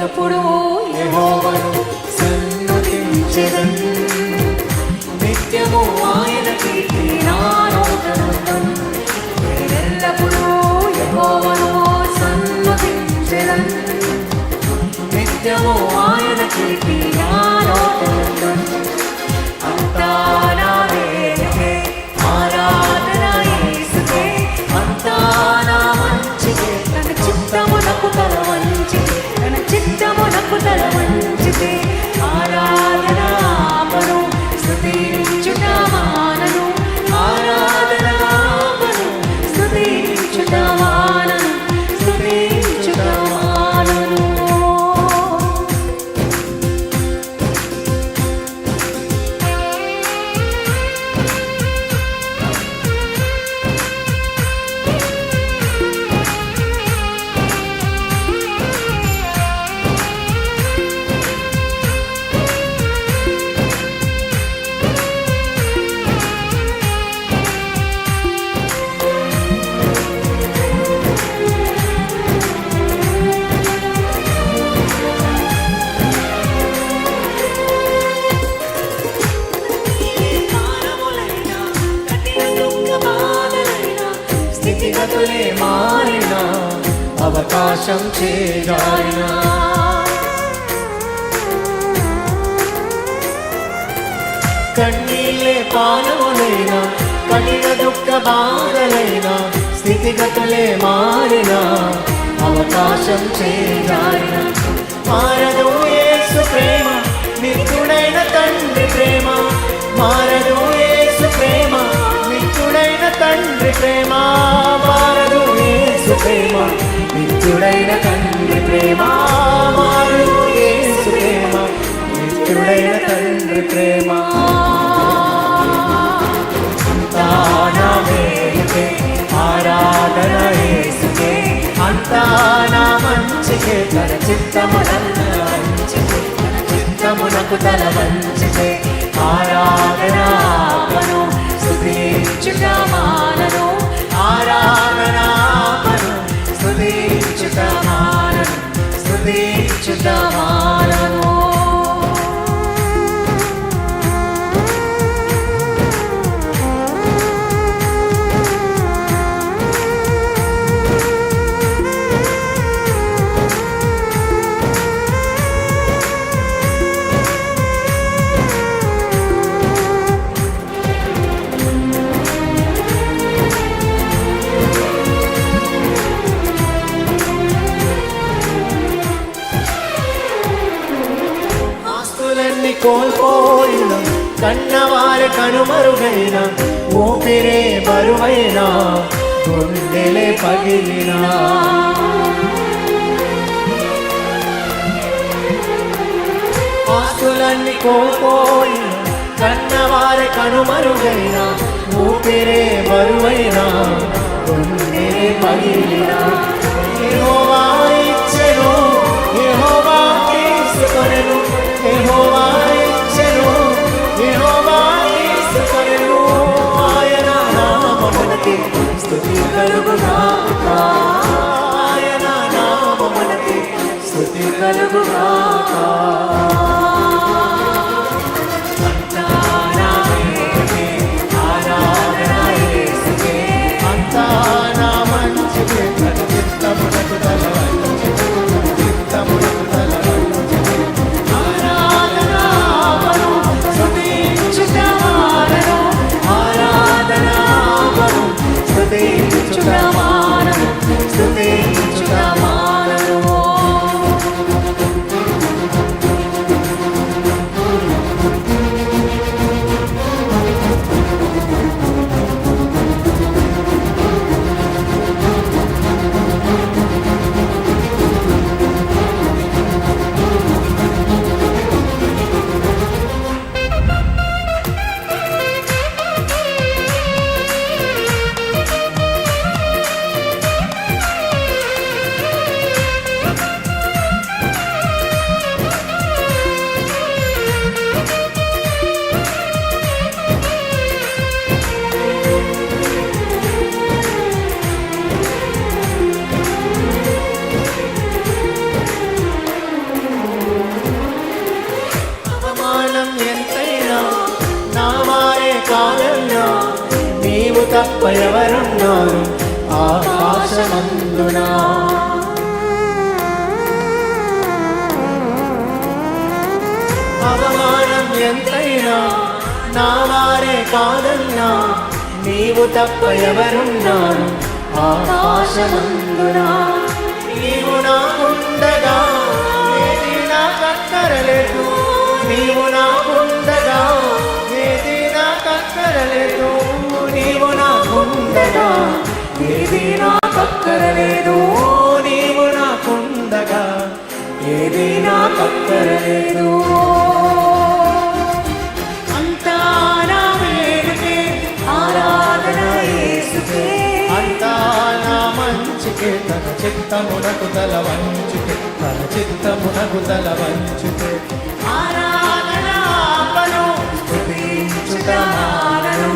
ఎల్లప్పుడూ యెహోవాను సన్నుతించెదను. నిత్యము ఆయన కీర్తి నా నోట నుండును. ఎల్లప్పుడూ యెహోవాను సన్నుతించెదను. నిత్యము ఆయన కీర్తి నా నోట నుండును. అంతా నా వేళకే ఆరాధన యేసుకే, అంతా నా మంచికే. తన చిత్తమునకు తల వంచితే, తన చిత్తమునకు తల వంచితే ఆరాధన ఆపను, స్తుతించుట మానను. ఆరాధన ఆపను, స్తుతించుట మానను, స్తుతించుట మానను. స్థితిగతులే మారినా, అవకాశం చేజారినా, కన్నీళ్ళే పానములైనా, కఠిన దుఃఖ బాధలైనా, స్థితిగతులే మారినా, అవకాశం చేజారినా, మారదు యేసు ప్రేమ, నిత్యుడైన తండ్రి ప్రేమ. మారదు యేసు ప్రేమ, నిత్యుడైన తండ్రి ప్రేమ. మారదు యేసు ప్రేమ, నిత్యుడైన తండ్రి ప్రేమ. మారదు యేసు ప్రేమ, నిత్యుడైన తండ్రి ప్రేమ. అంతా నా మేలుకే ఆరాధన యేసుకే, అంతా నా మంచికే. తన చిత్తమునకు తల వంచితే, తన చిత్తమునకు తల వంచితే ఆరాధన ఆపను, స్తుతించుట మానను. ఆరాధన ఆపను, స్తుతించుట మానను, స్తుతించుట మానను. కోల్పోయిన, కన్నవారి కనుమరుగైన, ఊపిరే బరువైనా, గుండెలే పగిలినా, ఆస్తులన్నీ కోల్పోయిన, కన్నవారి కనుమరుగైన, ఊపిరే బరువైనా, గుండెలే పగిలినా, యెహోవా ఇచ్చెను, యెహోవా తీసుకొనెను. యెహోవా ఇచ్చెను, యెహోవా తీసుకొనెను. ఆయన నామమునకి స్తుతి కలుగుగాక, ఆయన నామమునకి స్తుతి కలుగుగాక. అంతా నా మేలుకే ఆరాధన యేసుకే, అంతా నా మంచికే. తన చిత్తమునకు తల వంచితే, తన చిత్తమునకు తల వంచితే ఆరాధన ఆపను, స్తుతించుట మానను. ఆరాధన ఆపను, స్తుతించుట మానను, స్తుతించుట మానను. ఎవరున్నారు ఆకాశమందున. అవమానం ఎంతైనా నా వారే కాదన్నా, నీవు తప్ప ఎవరున్నారు ఆకాశమందున. నీవు నాకుండగా ఏది నాకక్కరలేదు, నీవు నాకుండగా ఏది నాకక్కరలేదు, నీవు నాకుండగా ఏది నాకక్కరలేదు, నీవు నాకుండగా ఏది నాకక్కరలేదు. అంతా నా మేలుకే ఆరాధన యేసుకే, అంతా నా మంచికే, తన చిత్తమునకు తల వంచుకే, తన చిత్తమునకు తల వంచుకే. ఆరాధన ఆపను స్తుతించుట మానను,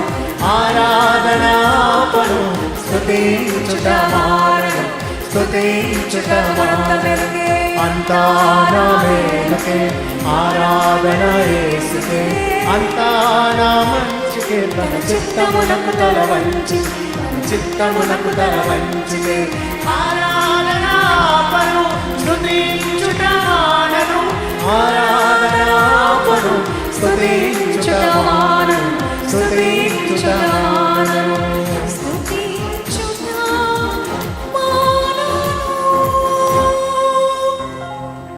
ఆరాధన ఆపను స్తుతించుట మానను, స్తుతించుట మానను. అంతా నా మేలుకే ఆరాధన యేసుకే, అంతా నా మంచికే, తన చిత్తమునకు తల వంచి, తన చిత్తమునకు తల వంచితే. ఆరాధన ఆపను స్తుతించుట మానను, ఆరాధన ఆపను స్తుతించుట మానను, స్తుతించుట